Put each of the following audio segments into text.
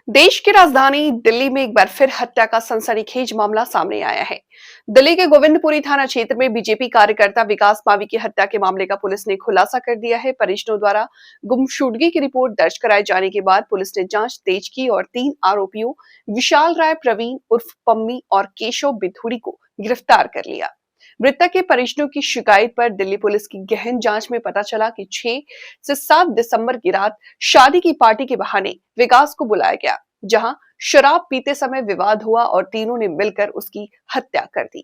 देश की राजधानी दिल्ली में एक बार फिर हत्या का सनसनीखेज मामला सामने आया है। दिल्ली के गोविंदपुरी थाना क्षेत्र में बीजेपी कार्यकर्ता विकास मावी की हत्या के मामले का पुलिस ने खुलासा कर दिया है। परिजनों द्वारा गुमशुदगी की रिपोर्ट दर्ज कराए जाने के बाद पुलिस ने जांच तेज की और 3 आरोपियों विशाल राय, प्रवीण उर्फ पम्मी और केशव बिधूड़ी को गिरफ्तार कर लिया। मृतक के परिजनों की शिकायत पर दिल्ली पुलिस की गहन जांच में पता चला कि 6 से 7 दिसंबर की रात शादी की पार्टी के बहाने विकास को बुलाया गया, जहां शराब पीते समय विवाद हुआ और तीनों ने मिलकर उसकी हत्या कर दी।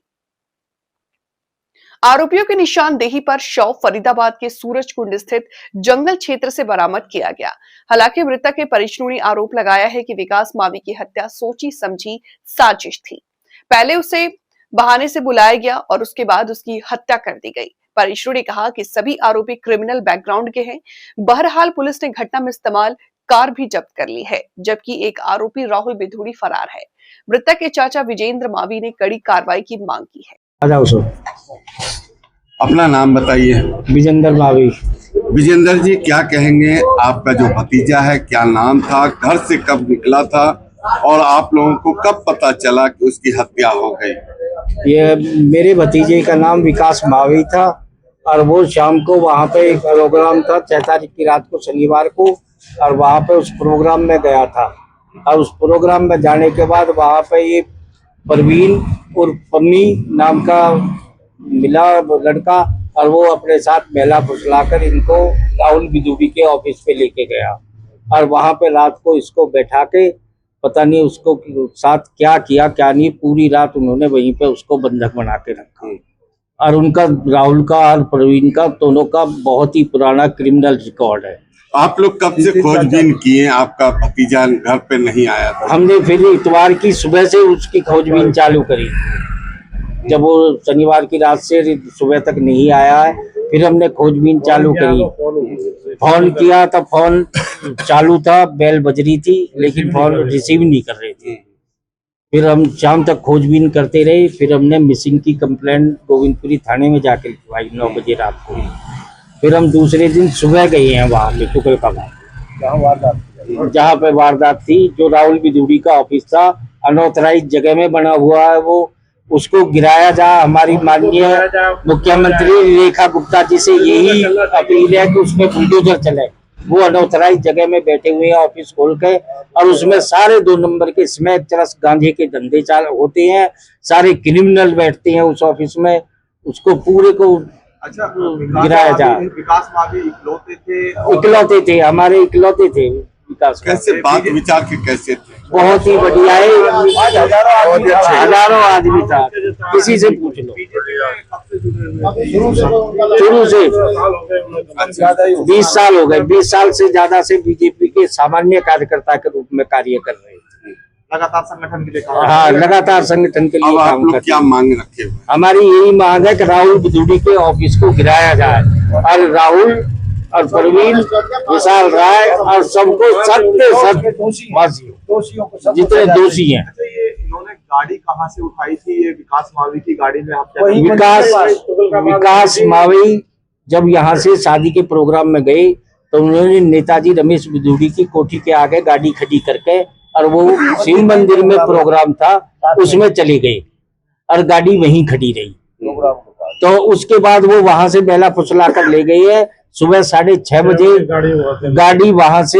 आरोपियों की निशानदेही पर शव फरीदाबाद के सूरजकुंड स्थित जंगल क्षेत्र से बरामद किया गया। हालांकि मृतक के परिजनों ने आरोप लगाया है कि विकास मावी की हत्या सोची समझी साजिश थी। पहले उसे बहाने से बुलाया गया और उसके बाद उसकी हत्या कर दी गई। परिजनों ने कहा कि सभी आरोपी क्रिमिनल बैकग्राउंड के हैं। बहरहाल पुलिस ने घटना में इस्तेमाल कार भी जब्त कर ली है, जबकि एक आरोपी राहुल बिधूड़ी फरार है। मृतक के चाचा विजेंद्र मावी ने कड़ी कार्रवाई की मांग की है। अपना नाम बताइए। विजेंद्र मावी। विजेंद्र जी, क्या कहेंगे? आपका जो भतीजा है, क्या नाम था, घर से कब निकला था और आप लोगों को कब पता चला कि उसकी हत्या हो गई? ये मेरे भतीजे का नाम विकास मावी था और वो शाम को वहाँ पे एक प्रोग्राम था 6 तारीख की रात को, शनिवार को, और वहाँ पे उस प्रोग्राम में गया था। और उस प्रोग्राम में जाने के बाद वहाँ पे ये प्रवीण और पम्मी नाम का मिला लड़का, और वो अपने साथ मेला फुसलाकर इनको राहुल बिधूड़ी के ऑफिस पे लेके गया और वहाँ पे रात को इसको बैठा के पता नहीं उसको साथ क्या किया क्या नहीं, पूरी रात उन्होंने वहीं पे उसको बंधक बना के रखा। और उनका, राहुल का और प्रवीण का, दोनों का बहुत ही पुराना क्रिमिनल रिकॉर्ड है। आप लोग कब से खोजबीन किए? आपका भतीजा घर पे नहीं आया था? हमने फिर इतवार की सुबह से उसकी खोजबीन चालू करी। जब वो शनिवार की रात से सुबह तक नहीं आया है, फिर हमने खोजबीन चालू करी। फोन किया तो फोन चालू था, बेल बज रही थी, लेकिन फोन रिसीव नहीं कर रहे थे। फिर हम शाम तक खोजबीन करते रहे। फिर हमने मिसिंग की कंप्लेंट गोविंदपुरी थाने में जाकर लिखवाई 9 बजे रात को। फिर हम दूसरे दिन सुबह गए हैं वहाँ पे टुकल का जहाँ पे वारदात थी, जो राहुल बिधूड़ी का ऑफिस था, अनऑथराइज जगह में बना हुआ है, वो उसको गिराया जा। हमारी माननीय मुख्यमंत्री रेखा गुप्ता जी से यही अपील है कि उसमें बुलडोजर चले। वो अनऑथराइज जगह में बैठे हुए हैं ऑफिस खोल के, और उसमें सारे 2 नंबर के स्मैक चरस गांजे के धंधे चाल होते हैं, सारे क्रिमिनल बैठते हैं उस ऑफिस में। उसको पूरे को गिराया जा। विकास मावी इकलौते थे, हमारे इकलौते थे विकास। कैसे बात विचार के कैसे थे? बहुत ही बढ़िया है, हजारों आदमी था, किसी से पूछ लो। शुरू से 20 साल हो गए, 20 साल से ज्यादा से बीजेपी के सामान्य कार्यकर्ता के रूप में कार्य कर रहे थे। लगातार संगठन के लिए हाँ, लगातार संगठन के लिए काम करते। क्या मांग रखे? हमारी यही मांग है कि राहुल बिधूड़ी के ऑफिस को गिराया जाए और राहुल और प्रवीण, विशाल राय और सबको जितने दोषी हैं। इन्होंने गाड़ी कहाँ से उठाई थी? ये विकास मावी की गाड़ी में आप विकास मावी जब यहाँ से शादी के प्रोग्राम में गए तो उन्होंने नेताजी रमेश बिधूड़ी की कोठी के आगे गाड़ी खड़ी करके, और वो शिव मंदिर में प्रोग्राम था उसमें चले गए और गाड़ी वहीं खड़ी रही। तो उसके बाद वो वहां से बेला फुसला कर ले गई है। सुबह 6:30 बजे गाड़ी वहां से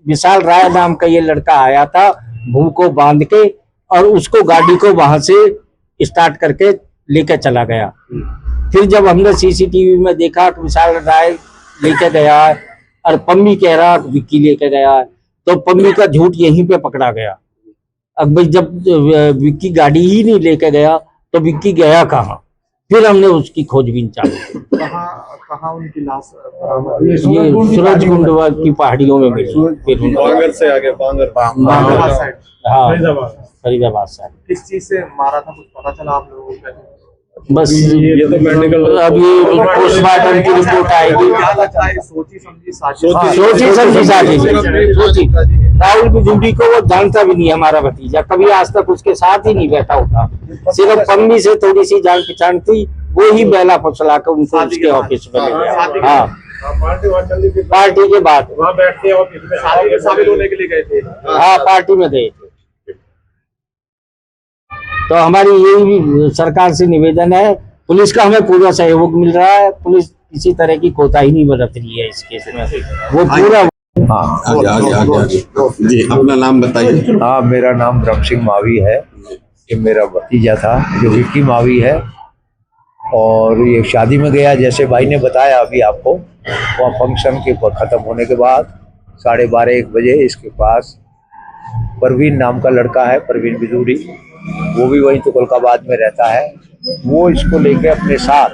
विशाल राय नाम का ये लड़का आया था भू को बांध के, और उसको गाड़ी को वहां से स्टार्ट करके लेकर चला गया। फिर जब हमने सीसीटीवी में देखा कि विशाल राय लेके गया है और पम्मी कह रहा विक्की लेके गया है, तो पम्मी का झूठ यहीं पे पकड़ा गया। अब जब विक्की गाड़ी ही नहीं लेके गया तो विक्की गया कहाँ? फिर हमने उसकी खोजबीन चालू की। कहाँ उनकी लाश? ये सूरजकुंड की पहाड़ियों में मिली। फिर बांगर से आगे, हाँ, फरीदाबाद साइड। किस चीज से मारा था, कुछ पता चला आप लोगों को? बस ये तो मेडिकल अभी पोस्टमार्टम की रिपोर्ट आएगी। क्या लगता है सोची समझी साजिश? सोची समझी साजिश है। सोची राहुल बिजूरी को वो जानता भी नहीं हमारा भतीजा, कभी आज तक उसके साथ ही नहीं बैठा होता, सिर्फ पम्मी से थोड़ी सी जान पहचान थी, वो ही बेला फुसला कर उनको उसके ऑफिस में ले गया। हाँ, पार्टी के बाद वहाँ बैठते हैं ऑफिस में शादी में शामिल होने के लिए गए थे। हाँ पार्टी में गए थे। तो हमारी यही भी सरकार से निवेदन है, पुलिस का हमें पूरा सहयोग मिल रहा है, पुलिस किसी तरह की कोताही नहीं बरत रही है इस केस में, वो पूरा। आगे जी अपना नाम बताइए। हाँ, मेरा नाम ब्रह्म सिंह मावी है। ये मेरा भतीजा था जो विक्की मावी है, और ये शादी में गया जैसे भाई ने बताया अभी आपको। वहाँ फंक्शन के ख़त्म होने के बाद 12:30-1 बजे इसके पास परवीन नाम का लड़का है, परवीन बिजूरी, वो भी वहीं तुगलकाबाद में रहता है। वो इसको लेके अपने साथ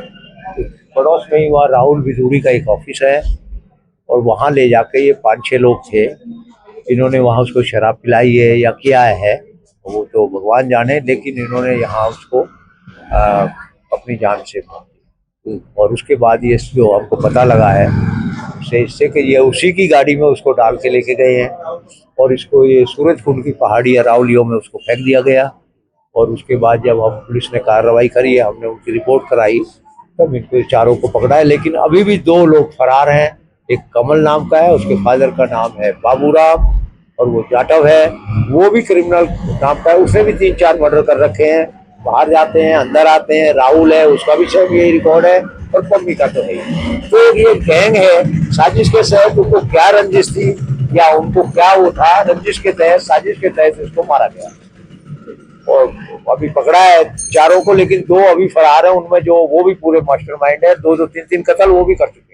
पड़ोस में ही वहाँ राहुल बिजूरी का एक ऑफिस है, और वहाँ ले जाके ये 5-6 लोग थे, इन्होंने वहाँ उसको शराब पिलाई है या किया है वो तो भगवान जाने, लेकिन इन्होंने यहाँ उसको अपनी जान से मार। और उसके बाद ये जो हमको पता लगा है इससे कि ये उसी की गाड़ी में उसको डाल के लेके गए हैं, और इसको ये सूरजकुंड की पहाड़ी या रावलियों में उसको फेंक दिया गया। और उसके बाद जब हम पुलिस ने कार्रवाई करी है, हमने उनकी रिपोर्ट कराई, तब इनको चारों को पकड़ा है। लेकिन अभी भी 2 लोग फरार हैं। एक कमल नाम का है, उसके फादर का नाम है बाबूराम, और वो जाटव है, वो भी क्रिमिनल नाम का है, उसने भी 3-4 मर्डर कर रखे हैं। बाहर जाते हैं अंदर आते हैं। राहुल है, उसका भी सब यही रिकॉर्ड है, और पम्मी का तो है। तो ये गैंग है, साजिश के तहत उनको क्या रंजिश थी या उनको क्या वो था, रंजिश के तहत साजिश के तहत उसको मारा गया। और अभी पकड़ा है चारों को, लेकिन 2 अभी फरार है, उनमें जो वो भी पूरे मास्टरमाइंड है, 2-3 कत्ल वो भी कर चुके हैं।